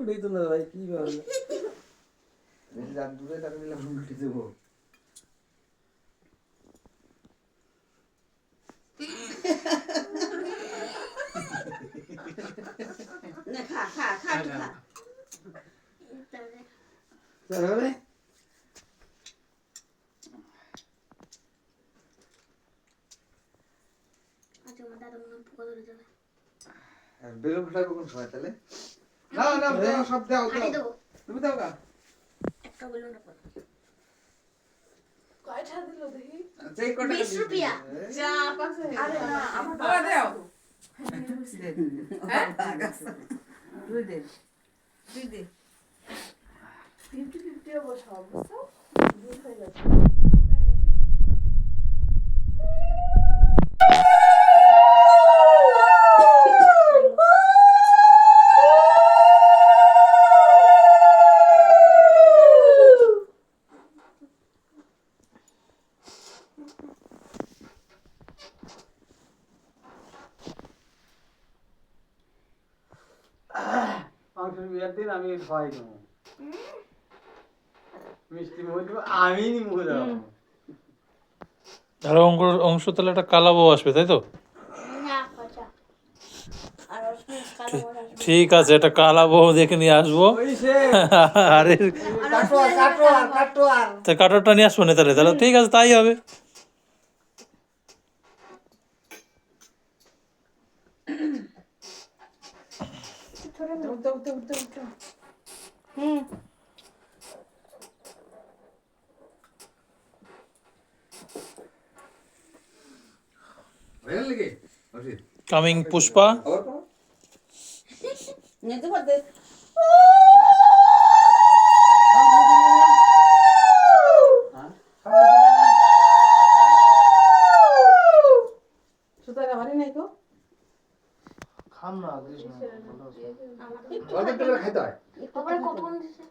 উল্টেই তো না ভাই, কি ব্যাপার? বেশি রাত দূরে তাকে দিলে উল্টে দেবো। না খা খা খা তুই খা। তাহলে আচ্ছা আমার দাদা মনে হয় পোকা ধরে যাবে। আর বেলুন ফাটাবো কোন সময় তাহলে? দাও দাও দাও, সব দাও কাটি দাও। দেবো তুমি দাও গা। একটা বেলুন রাখো। কয়টা দিল দেখি? আচ্ছা, এই কটা 20 রুপিয়া। যা পাশে। আরে না আমার বাবা দাও। হ্যাঁ তুই দে। তুই দে। 50-50 অবশ্য অবস্থা দুই হয়ে যাচ্ছে। মাংসের বিয়ার দিন আমি খাওয়াই দেবো, মিষ্টি মুখে দেবো, আমি নি মুখে দেবো। আর অংশ তাহলে একটা কালাবো আসবে, তাই তো? না পচা আর ওসবে কালো বড় আসবে। ঠিক আছে, একটা কালাবো দেখে নিয়ে আসবো। ওই সে আরে কাটোয়ার কাটোয়ার কাটোয়ার। তা কাটারটা নিয়ে আসবো না তাহলে? তাহলে ঠিক আছে, তাই হবে। হয়ে গেল কি? ওঠে। কামিং পুষ্পা। আবার করো। নিতে পারতে সুতার আমারই নাই গো। খাম না দিস না। অল্প একটু করে খাইতে হয়। আবার কতক্ষণ দিছে?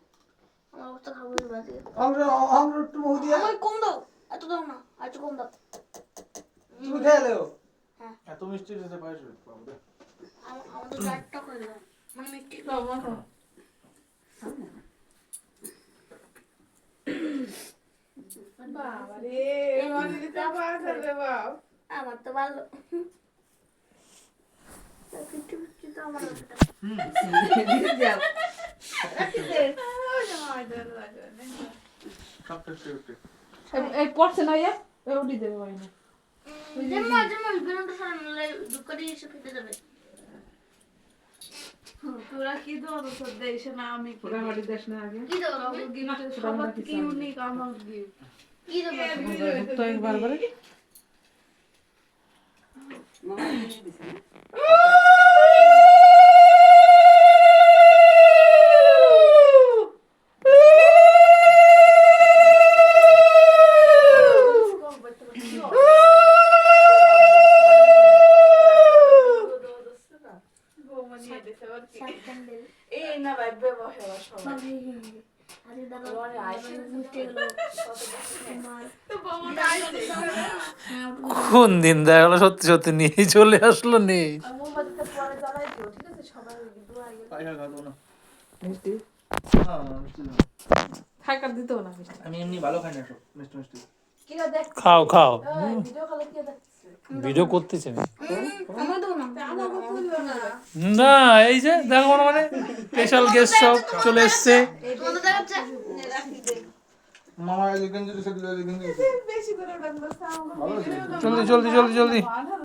আমার অবস্থা খাবো বাজে। আমরা আমরা একটু মুখ দিয়া আমার কম দাও, এত দাও না, আর একটু কম দাও। তুমি খেয়ে লেও। এত মিষ্টি দিতে পারিস? আমাদের চারটা করে দাও, মানে মিষ্টি বাবারে মানে দিতে পারছ রে বাপ। আমার তো ভালো। 50-50 তো আমার লাগবে। এই পড়ছে না ইয়া ওই উঠি দেবে ভাই না। জেম্মা জেম্মা বেলুনটা সরালে দুকারি এসে ফেটে যাবে। তোরা কি দোয়া তো দেশ না আমি কি বাড়ি দেশ না আগে কি দাও তুমি? গিফট সবার কি ইউনিক আমার গিফট কি দাও? তো একবার বলে কি এই না ভাইবে বসে সবাই আরে দাদা আইসে মিষ্টি গুলো তো বাবা আইছে কোন দিন দেখা গেলো সত্যি সত্যি নিয়ে চলে আসলো নেই। মোমবাতিটা পরে জ্বালাই দিও ঠিক আছে সবাই দোয়া পয়সা খাবো না। মিষ্টি না মিষ্টি না। থাকার দিতেও না মিষ্টি আমি এমনি ভালো খাই না সব মিষ্টি মিষ্টি। কিরা দেখ খাও খাও, ভিডিও কলে কি দেখছিস ভিডিও করতেছি আমি। আমার দাও না। আমাকে বললো না না এই যে দেখো মানে স্পেশাল গেস্ট সব চলে এসছে। তোমাদের দেখাচ্ছে? রাখি দে মামা এদিকে যদি সেদিকে এদিকে বেশি করে ডান্ডা সাউন্ড জলদি জলদি জলদি জলদি।